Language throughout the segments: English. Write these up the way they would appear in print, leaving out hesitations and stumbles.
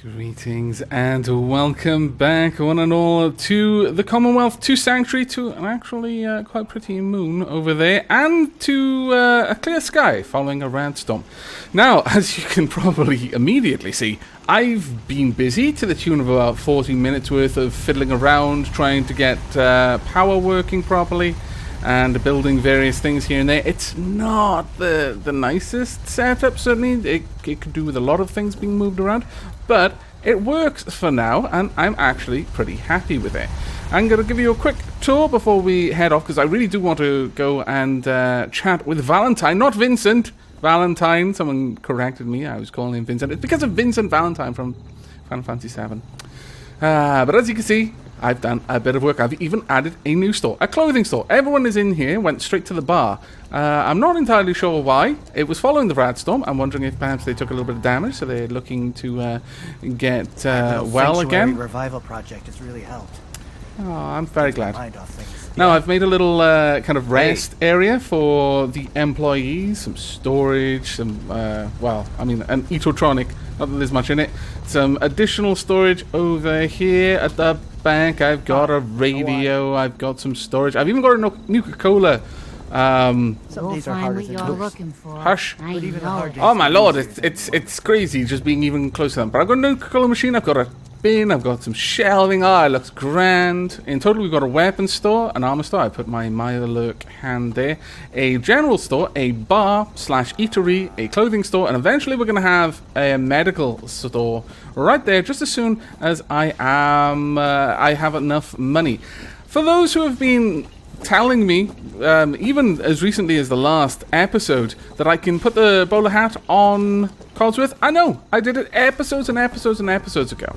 Greetings and welcome back, one and all, to the Commonwealth, to Sanctuary, to an actually quite pretty moon over there, and to a clear sky following a rad storm. Now, as you can probably immediately see, I've been busy to the tune of about 40 minutes worth of fiddling around, trying to get power working properly, and building various things here and there. It's not the nicest setup, certainly. It could do with a lot of things being moved around, but it works for now, and I'm actually pretty happy with it. I'm going to give you a quick tour before we head off, because I really do want to go and chat with Valentine, not Vincent. Valentine, someone corrected me, I was calling him Vincent. It's because of Vincent Valentine from Final Fantasy VII. But as you can see, I've done a bit of work. I've even added a new store, a clothing store. Everyone is in here, went straight to the bar. I'm not entirely sure why. It was following the rad storm. I'm wondering if perhaps they took a little bit of damage, so they're looking to get well again. The revival project has really helped. Oh, I'm very glad. Now, Yeah. I've made a little kind of rest area for the employees, some storage, some, well, I mean, an electronic, not that there's much in it. Some additional storage over here at the back. I've got a radio, I've got some storage. I've even got a Nuka-Cola. Some days are harder than others. Hush. But even the hard days Oh my are lord, easier. it's crazy just being even closer to them. But I've got a Nuka-Cola machine, I've got a bin, I've got some shelving. Oh, it looks grand. In total, we've got a weapons store, an armor store. I put my Mirelurk hand there. A general store, a bar / eatery, a clothing store, and eventually we're going to have a medical store right there, just as soon as I have enough money. For those who have been telling me, even as recently as the last episode, that I can put the bowler hat on Codsworth, I know, I did it episodes and episodes and episodes ago.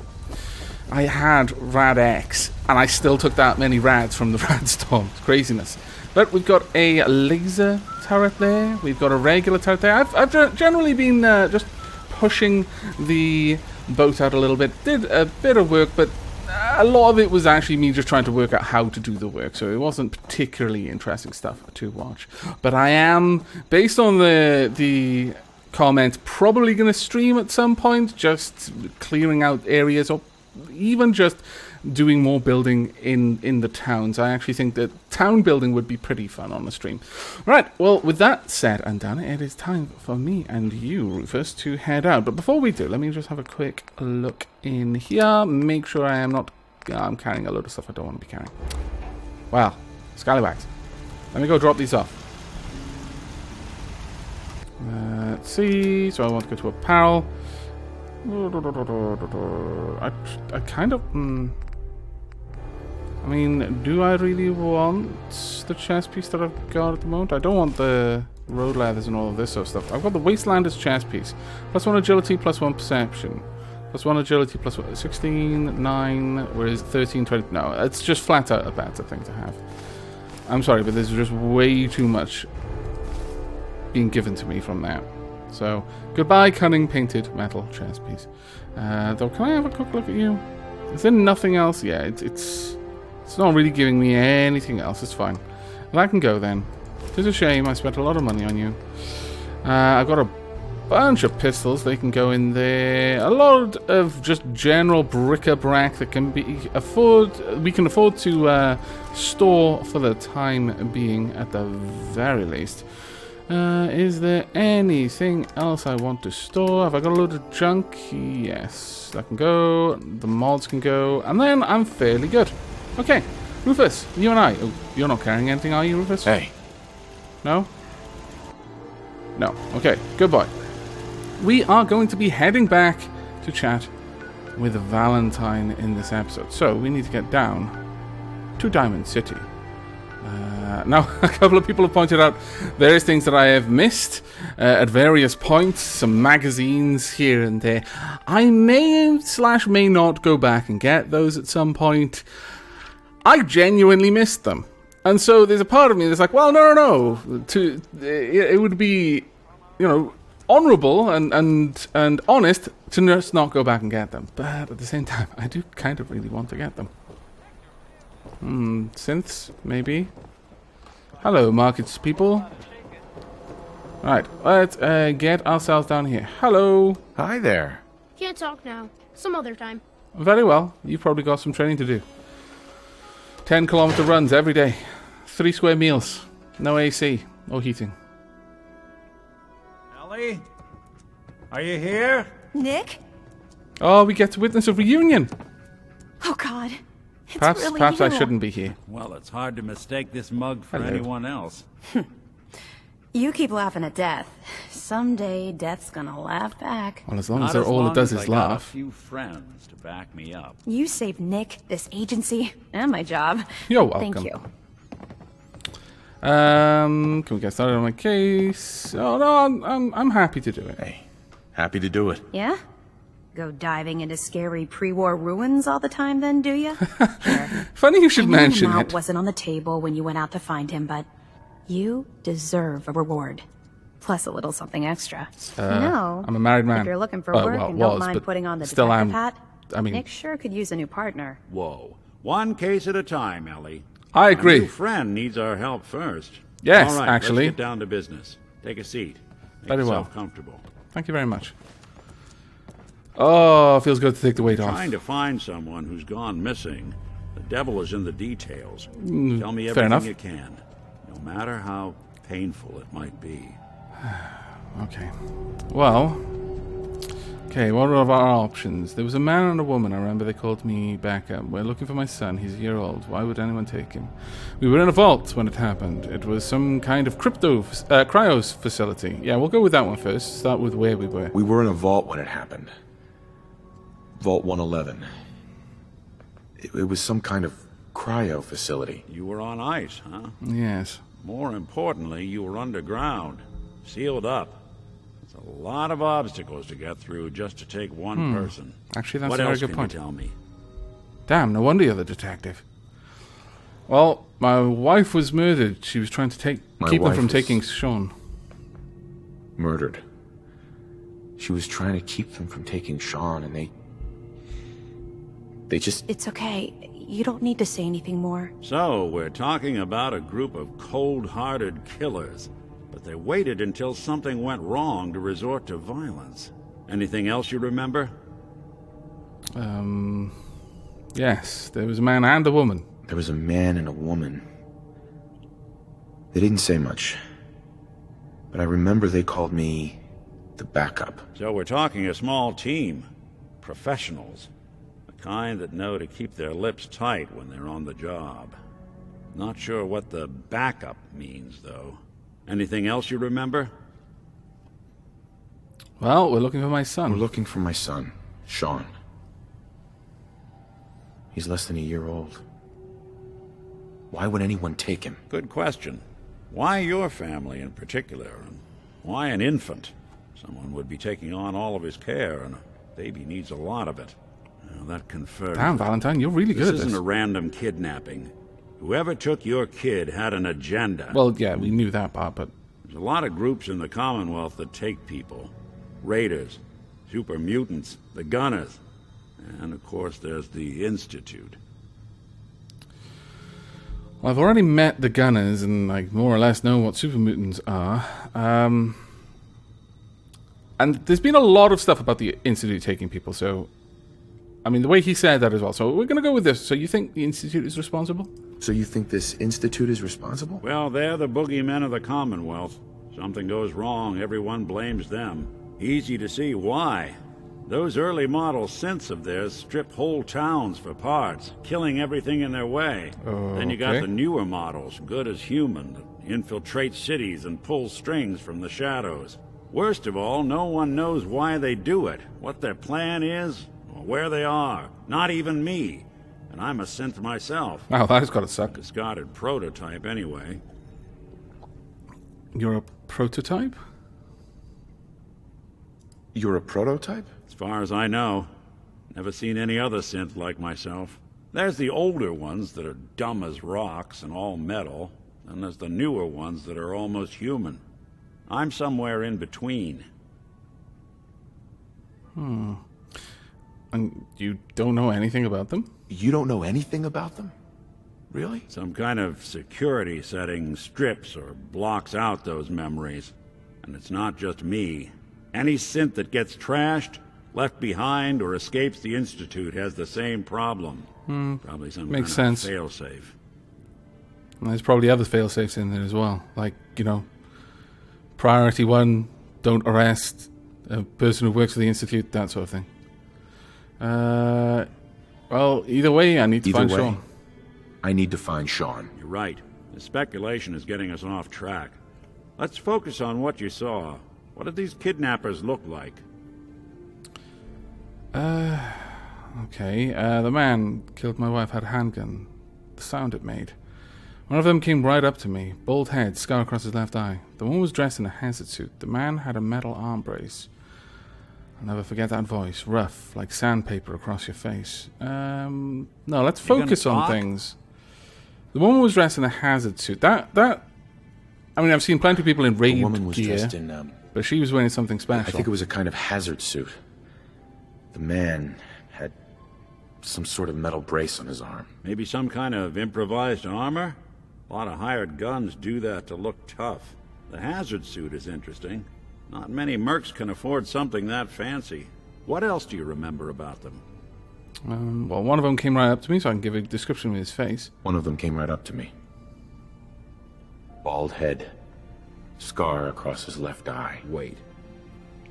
I had Rad X, and I still took that many rads from the Rad Storm. It's craziness. But we've got a laser turret there. We've got a regular turret there. I've generally been just pushing the boat out a little bit. Did a bit of work, but a lot of it was actually me just trying to work out how to do the work. So it wasn't particularly interesting stuff to watch. But I am, based on the comments, probably going to stream at some point, just clearing out areas, or even just doing more building in the towns. I actually think that town building would be pretty fun on the stream. Right, well, with that said and done, it is time for me and you, Rufus, to head out. But before we do, let me just have a quick look in here, make sure I am not... I'm carrying a load of stuff I don't want to be carrying. Wow, scallywags. Let me go drop these off. Let's see, so I want to go to apparel. I kind of... I mean, do I really want the chest piece that I've got at the moment? I don't want the road ladders and all of this sort of stuff. I've got the Wastelander's chest piece. +1 agility, +1 perception. +1 agility, +1... 16, 9, whereas 13, 20... No, it's just flat out a better thing to have. I'm sorry, but there's just way too much being given to me from that. So, goodbye, cunning painted metal chest piece. Though, can I have a quick look at you? Is there nothing else? Yeah, it's not really giving me anything else. It's fine. Well, I can go then. It's a shame. I spent a lot of money on you. I've got a bunch of pistols. They can go in there. A lot of just general bric-a-brac that can be we can afford to store for the time being, at the very least. Is there anything else I want to store? Have I got a load of junk? Yes. That can go. The mods can go. And then I'm fairly good. Okay. Rufus, you and I. Oh, you're not carrying anything, are you, Rufus? Hey. No? No. Okay. Good boy. We are going to be heading back to chat with Valentine in this episode. So, we need to get down to Diamond City. Now, a couple of people have pointed out various things that I have missed at various points, some magazines here and there. I may / may not go back and get those at some point. I genuinely missed them. And so there's a part of me that's like, well, no. It would be, honourable and honest to just not go back and get them. But at the same time, I do kind of really want to get them. Synths, maybe? Hello, markets people. Right, let's get ourselves down here. Hello. Hi there. Can't talk now. Some other time. Very well. You've probably got some training to do. 10-kilometer runs every day. 3 square meals. No AC. No heating. Ellie? Are you here? Nick? Oh, we get to witness a reunion. Oh, God. It's Perhaps really I you. shouldn't be here. Well, it's hard to mistake this mug for Hello. anyone else. You keep laughing at death. Someday, death's gonna laugh back. Well, as long Not as all it does as is I got a laugh. few friends to back me up. You saved Nick, this agency, and my job. You're welcome. Thank you. Can we get started on my case? Oh no, I'm happy to do it. Hey, happy to do it. Yeah? Go diving into scary pre-war ruins all the time then, do you? Sure. Funny you should I know the mention amount it. wasn't on the table when you went out to find him, but you deserve a reward. Plus a little something extra. I'm a married man. If you're looking for Oh, work well, and don't was, mind but putting on the still detective am. hat, I mean, Nick sure could use a new partner. Whoa. One case at a time, Ellie. I Our agree. new friend needs our help first. Yes, All right, actually. let's get down to business. Take a seat. Make Very well. yourself comfortable. Thank you very much. Oh, feels good to take the weight off. Trying to find someone who's gone missing. The devil is in the details. Tell me fair everything enough. you can, no matter how painful it might be. Okay. Well. Okay, what are our options? There was a man and a woman. I remember they called me back up. We're looking for my son. He's a year old. Why would anyone take him? We were in a vault when it happened. It was some kind of cryos facility. Yeah, we'll go with that one first. Start with where we were. We were in a vault when it happened. Vault 111. It was some kind of cryo facility. You were on ice, huh? Yes. More importantly, you were underground, sealed up. It's a lot of obstacles to get through just to take one person. Actually, that's what a very else good can point. you tell me? Damn, no wonder you're the detective. Well, my wife was murdered. She was trying to keep him wife from was- taking Sean. Murdered. She was trying to keep them from taking Sean, and they just... It's okay. You don't need to say anything more. So, we're talking about a group of cold-hearted killers, but they waited until something went wrong to resort to violence. Anything else you remember? Yes, there was a man and a woman. There was a man and a woman. They didn't say much. But I remember they called me the backup. So we're talking a small team. Professionals. The kind that know to keep their lips tight when they're on the job. Not sure what the backup means, though. Anything else you remember? Well, we're looking for my son. We're looking for my son, Sean. He's less than a year old. Why would anyone take him? Good question. Why your family in particular? And why an infant? Someone would be taking on all of his care, and a baby needs a lot of it. Well, that confirms. Damn, Valentine, you're really good This at isn't this. a random kidnapping. Whoever took your kid had an agenda. Well, yeah, we knew that part, but... There's a lot of groups in the Commonwealth that take people. Raiders, super mutants, the Gunners, and of course there's the Institute. Well, I've already met the Gunners and, like, more or less know what super mutants are. And there's been a lot of stuff about the Institute taking people, so... I mean, the way he said that as well. So we're going to go with this. So you think the Institute is responsible? So you think this institute is responsible? Well, they're the boogeymen of the Commonwealth. Something goes wrong, everyone blames them. Easy to see why. Those early model synths of theirs strip whole towns for parts, killing everything in their way. Then you got Okay. the newer models, good as human, that infiltrate cities and pull strings from the shadows. Worst of all, no one knows why they do it, what their plan is, or where they are. Not even me. And I'm a synth myself. Wow, that's got to suck. Discarded prototype anyway. You're a prototype? You're a prototype? As far as I know, never seen any other synth like myself. There's the older ones that are dumb as rocks and all metal, and there's the newer ones that are almost human. I'm somewhere in between. And you don't know anything about them? You don't know anything about them? Really? Some kind of security setting strips or blocks out those memories. And it's not just me. Any synth that gets trashed, Left behind or escapes the Institute has the same problem. Probably some Makes kind sense. of failsafe. And there's probably other fail-safes in there as well. Like, you know, priority 1, don't arrest a person who works for the Institute, that sort of thing. Well, either way, I need to find Sean. I need to find Sean. You're right. The speculation is getting us off track. Let's focus on what you saw. What did these kidnappers look like? Okay. The man killed my wife, had a handgun. The sound it made. One of them came right up to me. Bald head, scar across his left eye. The one was dressed in a hazard suit. The man had a metal arm brace. I'll never forget that voice. Rough, like sandpaper across your face. No, let's focus on things. The woman was dressed in a hazard suit. I mean, I've seen plenty of people in raid The woman was gear, dressed in, but she was wearing something special. I think it was a kind of hazard suit. The man had some sort of metal brace on his arm. Maybe some kind of improvised armor? A lot of hired guns do that to look tough. The hazard suit is interesting. Not many mercs can afford something that fancy. What else do you remember about them? Well, one of them came right up to me, so I can give a description with his face. One of them came right up to me. Bald head. Scar across his left eye. Wait.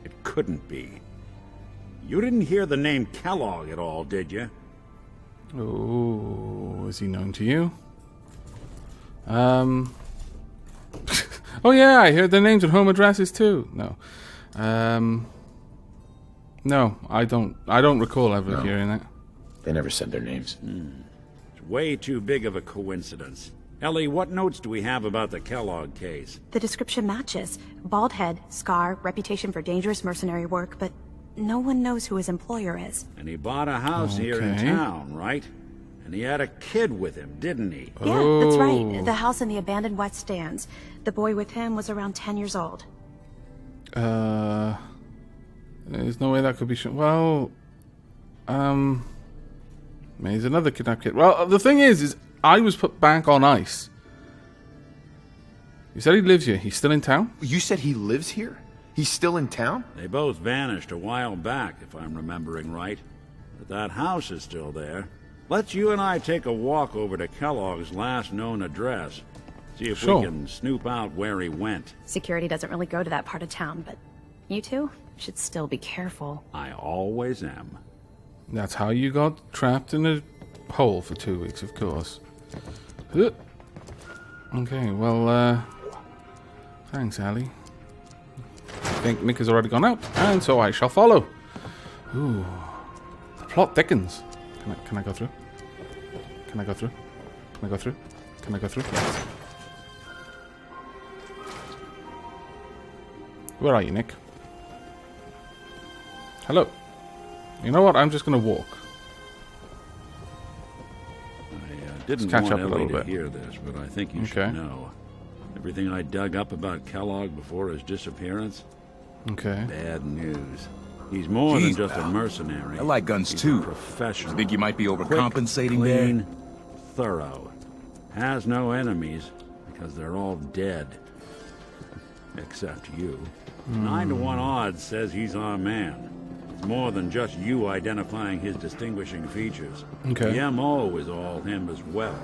It couldn't be. You didn't hear the name Kellogg at all, did you? Oh, is he known to you? Oh yeah, I heard their names and home addresses too. No. No, I don't recall ever hearing that. They never said their names. It's way too big of a coincidence. Ellie, what notes do we have about the Kellogg case? The description matches. Bald head, scar, reputation for dangerous mercenary work, but no one knows who his employer is. And he bought a house here in town, right? And he had a kid with him, didn't he? Yeah, that's right. The house in the abandoned West Stands. The boy with him was around 10 years old. There's no way that could be well, maybe there's another kidnapped kid. Well, the thing is I was put back on ice. You said he lives here. He's still in town? You said he lives here? He's still in town? They both vanished a while back, if I'm remembering right. But that house is still there. Let's you and I take a walk over to Kellogg's last known address. See if we can snoop out where he went. Security doesn't really go to that part of town, but you two should still be careful. I always am. That's how you got trapped in a hole for 2 weeks, of course. Okay, well, thanks, Allie. I think Mick has already gone out, and so I shall follow. Ooh, the plot thickens. Can I go through? Can I go through? Can I go through? Can I go through? Yes. Where are you, Nick? Hello. You know what? I'm just going to walk. I didn't catch want up a Ellie little to bit. hear this, but I think you should know. Everything I dug up about Kellogg before his disappearance? Okay. Bad news. He's more than just a mercenary. I like guns He's too. A professional. I think you might be Quick, overcompensating clean, there. thorough. Has no enemies because they're all dead. Except you. 9 to 1 odds says he's our man. It's more than just you identifying his distinguishing features. Okay. The MO is all him as well.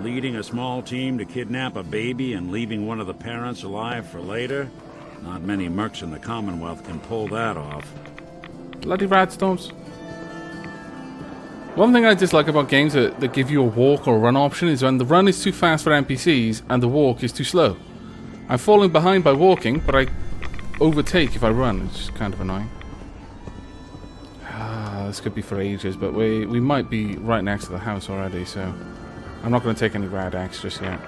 Leading a small team to kidnap a baby and leaving one of the parents alive for later? Not many mercs in the Commonwealth can pull that off. Bloody radstorms. One thing I dislike about games that give you a walk or run option is when the run is too fast for NPCs and the walk is too slow. I'm falling behind by walking, but I overtake if I run. It's kind of annoying. This could be for ages, but we might be right next to the house already, so I'm not going to take any rad axe just yet.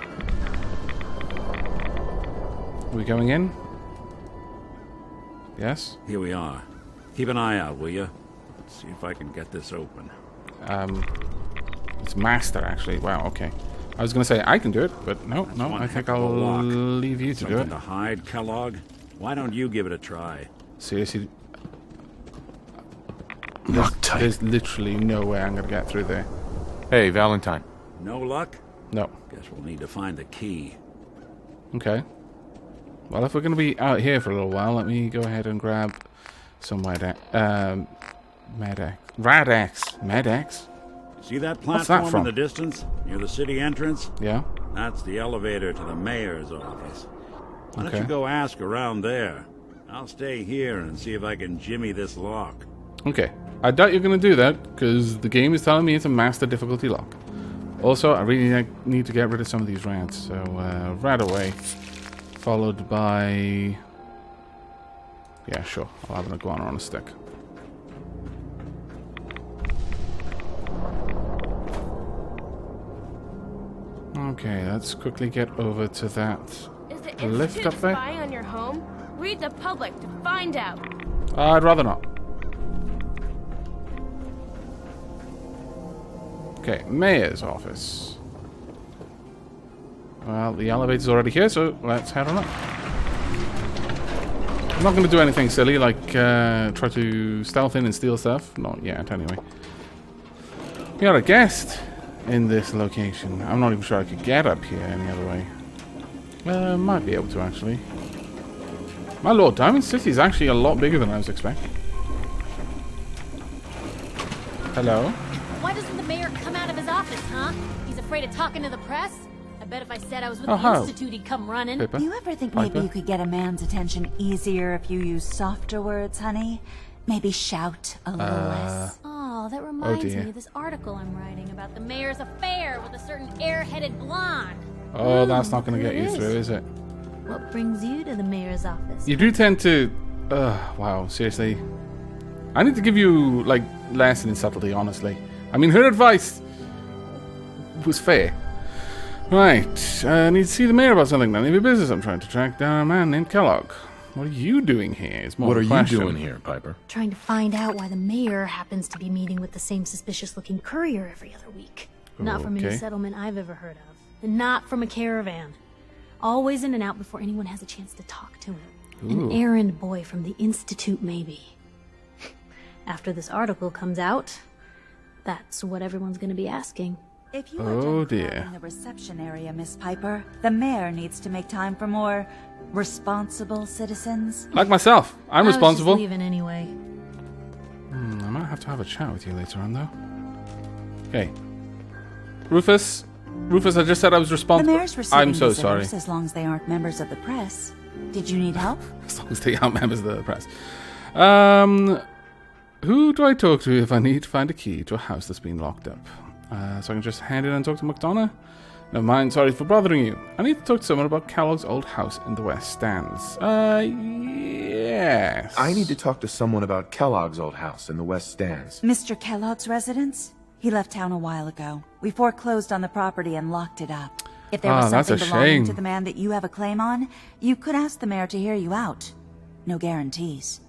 Are we going in? Yes? Here we are. Keep an eye out, will you? Let's see if I can get this open. It's master, actually. Wow, okay. I was going to say I can do it, but no, I think I'll leave you to do it. Something to hide, Kellogg? Why don't you give it a try? Seriously? Loctite. There's literally no way I'm going to get through there. Hey, Valentine. No luck? No. Guess we'll need to find the key. Okay. Well, if we're going to be out here for a little while, let me go ahead and grab some white Rad-X. Med-X? See that What's that platform from? in the distance, near the city entrance? Yeah? That's the elevator to the mayor's office. Why don't Okay. you go ask around there? I'll stay here and see if I can jimmy this lock. Okay. I doubt you're going to do that, because the game is telling me it's a master difficulty lock. Also, I really need to get rid of some of these rats, so rat away. Followed by... Yeah, sure. I'll have an iguana on a stick. Okay, let's quickly get over to that Is the lift Institute up there. spying on your home? Read the public to find out. I'd rather not. Okay, mayor's office. Well, the elevator's already here, so let's head on up. I'm not going to do anything silly like try to stealth in and steal stuff. Not yet, anyway. We got a guest in this location. I'm not even sure I could get up here any other way. Might be able to, actually. My lord, Diamond City is actually a lot bigger than I was expecting. Hello? Why doesn't the mayor come out of his office, huh? He's afraid of talking to the press? I bet if I said I was with Oh, the hi. Institute, he'd come running. Pippa? You ever think Piper? maybe you could get a man's attention easier if you use softer words, honey? Maybe shout a little less. Oh, that reminds dear. me of this article I'm writing about the mayor's affair with a certain air-headed blonde. Oh, that's not going to get it you is. through, is it? What brings you to the mayor's office? You do tend to... wow, seriously. I need to give you, like, lesson in subtlety, honestly. I mean, her advice was fair. Right, I need to see the mayor about something. None of your business. I'm trying to track down a man named Kellogg. What are you doing here? It's more What of are a you question. doing here, Piper? Trying to find out why the mayor happens to be meeting with the same suspicious-looking courier every other week. Not from any Okay. settlement I've ever heard of. And not from a caravan. Always in and out before anyone has a chance to talk to him. An errand boy from the Institute, maybe. After this article comes out, that's what everyone's going to be asking. If you Oh, are dear. done crowding the reception area, Miss Piper, the mayor needs to make time for more responsible citizens. Like myself. I'm I was responsible. just leaving anyway. I might have to have a chat with you later on, though. Okay. Rufus. Rufus, I just said I was The responsible. mayor's receiving I'm so visitors sorry. as long as they aren't members of the press. Did you need help? As long as they aren't members of the press. Who do I talk to if I need to find a key to a house that's been locked up? So I can just hand it and talk to McDonough? Never mind, sorry for bothering you. I need to talk to someone about Kellogg's old house in the West Stands. Yes. I need to talk to someone about Kellogg's old house in the West Stands. Mr. Kellogg's residence? He left town a while ago. We foreclosed on the property and locked it up. If there was that's a something belonging shame. to the man that you have a claim on, you could ask the mayor to hear you out. No guarantees.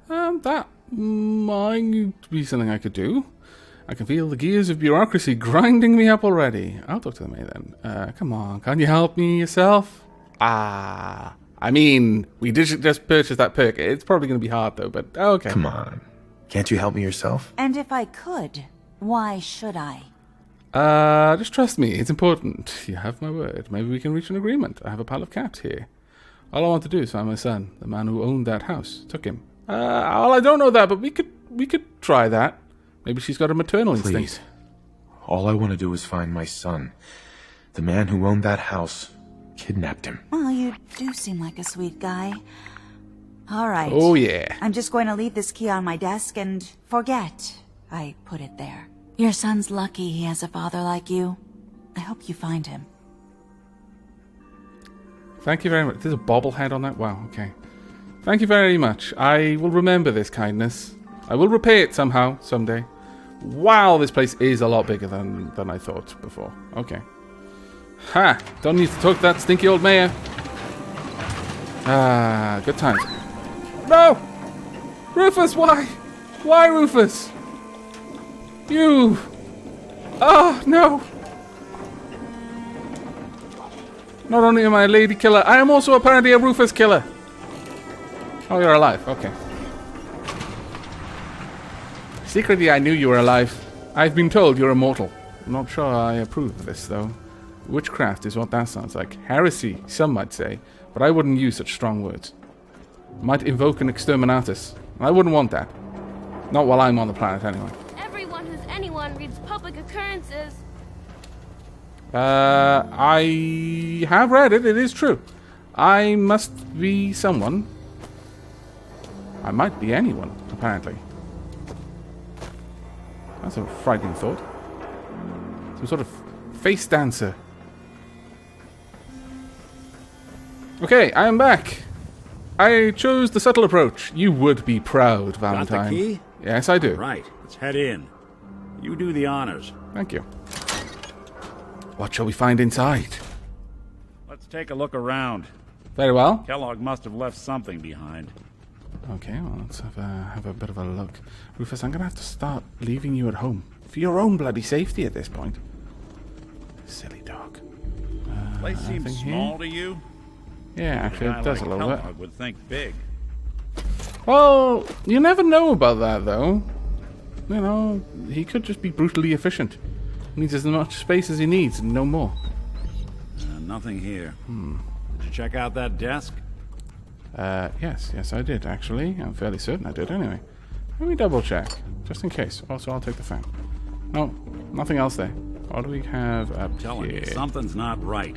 That might be something I could do. I can feel the gears of bureaucracy grinding me up already. I'll talk to the mayor then. Come on, can't you help me yourself? I mean, we did just purchase that perk. It's probably going to be hard though, but okay. Come on. Can't you help me yourself? And if I could, why should I? Just trust me, it's important. You have my word. Maybe we can reach an agreement. I have a pile of caps here. All I want to do is find my son, the man who owned that house. Took him. Well, I don't know that, but we could try that. Maybe she's got a maternal Please. instinct. All I want to do is find my son. The man who owned that house kidnapped him. Well, you do seem like a sweet guy. All right. Oh yeah. I'm just going to leave this key on my desk and forget I put it there. Your son's lucky he has a father like you. I hope you find him. Thank you very much. There's a bobblehead on that? Wow, okay. Thank you very much. I will remember this kindness. I will repay it somehow, someday. Wow, this place is a lot bigger than I thought before. Okay. Ha! Don't need to talk to that stinky old mayor. Good times. No! Rufus, why? Why, Rufus? You! Oh, no! Not only am I a lady killer, I am also apparently a Rufus killer. Oh, you're alive. Okay. Secretly, I knew you were alive. I've been told you're immortal. I'm not sure I approve of this, though. Witchcraft is what that sounds like. Heresy, some might say, but I wouldn't use such strong words. Might invoke an exterminatus. I wouldn't want that. Not while I'm on the planet, anyway. Everyone who's anyone reads public occurrences. I have read it. It is true. I must be someone. I might be anyone, apparently. That's a frightening thought. Some sort of face dancer. Okay, I am back. I chose the subtle approach. You would be proud, Valentine. Got the key? Yes, I do. Right, let's head in. You do the honors. Thank you. What shall we find inside? Let's take a look around. Very well. Kellogg must have left something behind. Okay, well, let's have a bit of a look. Rufus, I'm going to have to start leaving you at home. For your own bloody safety at this point. Silly dog. Place seems nothing small here? to you? Yeah, actually, it does a little bit. Kellogg would think big. Well, you never know about that, though. You know, he could just be brutally efficient. Needs as much space as he needs, and no more. Nothing here. Did you check out that desk? Yes, I did, actually. I'm fairly certain I did, anyway. Let me double check, just in case. Also, I'll take the fan. No, nothing else there. What do we have up Telling here? you, something's not right.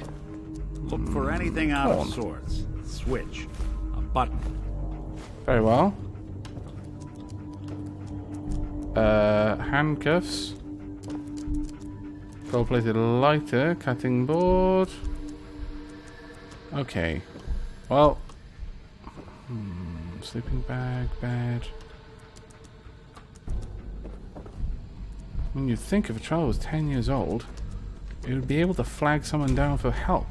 Look for anything out of sorts. Switch. A button. Very well. Handcuffs. Gold-plated lighter. Cutting board. Okay. Well. Sleeping bag, bed. When you think if a child was 10 years old, it would be able to flag someone down for help.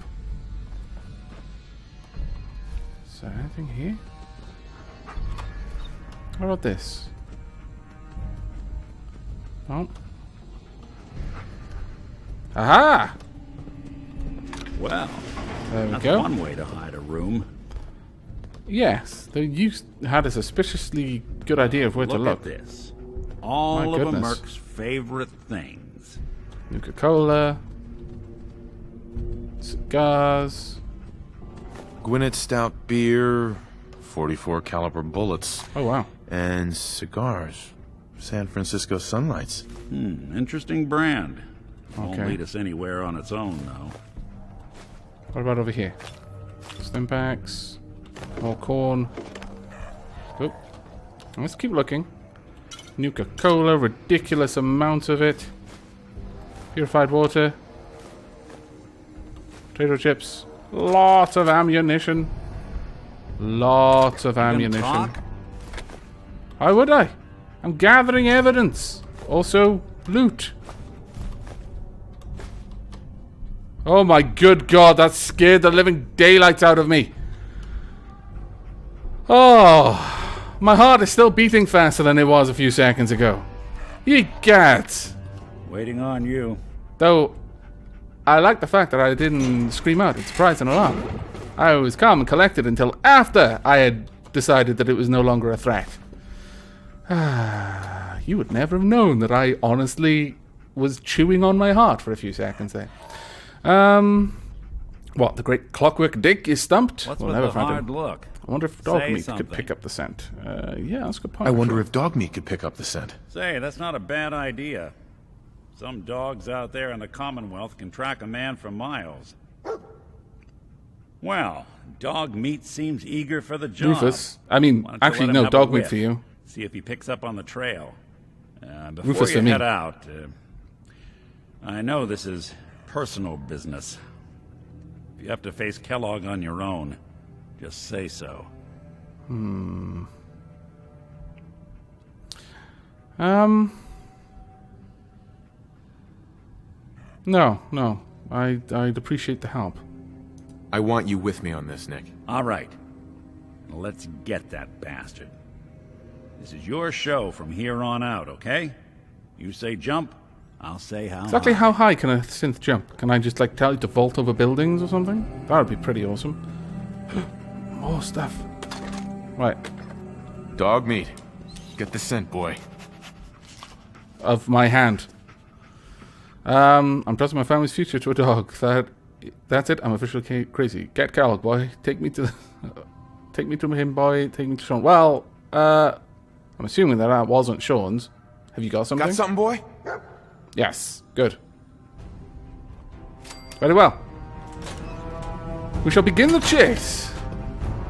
Is there anything here? What about this? Oh. Aha! Well, There we that's go. one way to hide a room. Yes, you had a suspiciously good idea of where to Look look. at this. All My of a goodness. Merc's favorite things. Nuka-Cola. Cigars. Gwinnett Stout beer, 44 caliber bullets, Oh, wow. and cigars. San Francisco Sunlights. Interesting brand. Won't Okay. lead us anywhere on its own, though. What about over here? Stim packs. More corn. Oh. Let's keep looking. Nuka-Cola, ridiculous amount of it. Purified water. Potato chips. Lots of ammunition. Lots of You gonna ammunition. talk? Why would I? I'm gathering evidence. Also, loot. Oh my good god, that scared the living daylights out of me. Oh, my heart is still beating faster than it was a few seconds ago. Ye gats. Waiting on you. Though, I like the fact that I didn't scream out in surprise and alarm. I was calm and collected until after I had decided that it was no longer a threat. You would never have known that I honestly was chewing on my heart for a few seconds there. What, the great clockwork dick is stumped? What's We'll with never the find hard him. look? I wonder if dog Say meat something. could pick up the scent. Yeah, that's a good point. I wonder if dog meat could pick up the scent. Say, that's not a bad idea. Some dogs out there in the Commonwealth can track a man for miles. Well, dog meat seems eager for the job. Rufus. I mean, Why don't you actually, let him no, have a dog meat whiff? for you. See if he picks up on the trail. Before Rufus you for me. head out, I know this is personal business. If you have to face Kellogg on your own, just say so. No. I'd appreciate the help. I want you with me on this, Nick. All right. Let's get that bastard. This is your show from here on out, okay? You say jump, I'll say how Exactly high. how high can a synth jump? Can I just, like, tell it to vault over buildings or something? That would be pretty awesome. More stuff. Right. Dog meat. Get the scent, boy. Of my hand. I'm trusting my family's future to a dog. That's it. I'm officially crazy. Get Kellogg, boy. Take me to him, boy. Take me to Sean. Well, I'm assuming that wasn't Sean's. Have you got something? Got something, boy? Yes. Good. Very well. We shall begin the chase.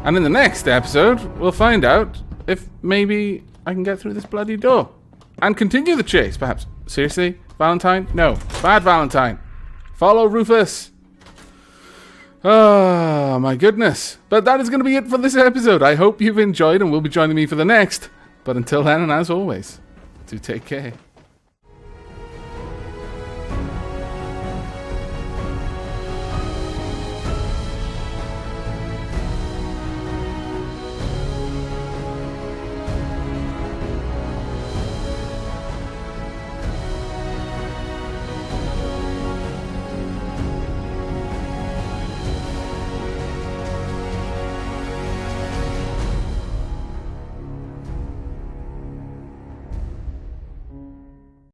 And in the next episode, we'll find out if maybe I can get through this bloody door. And continue the chase, perhaps. Seriously? Valentine? No. Bad Valentine. Follow Rufus. Oh, my goodness. But that is going to be it for this episode. I hope you've enjoyed and will be joining me for the next. But until then, and as always, do take care.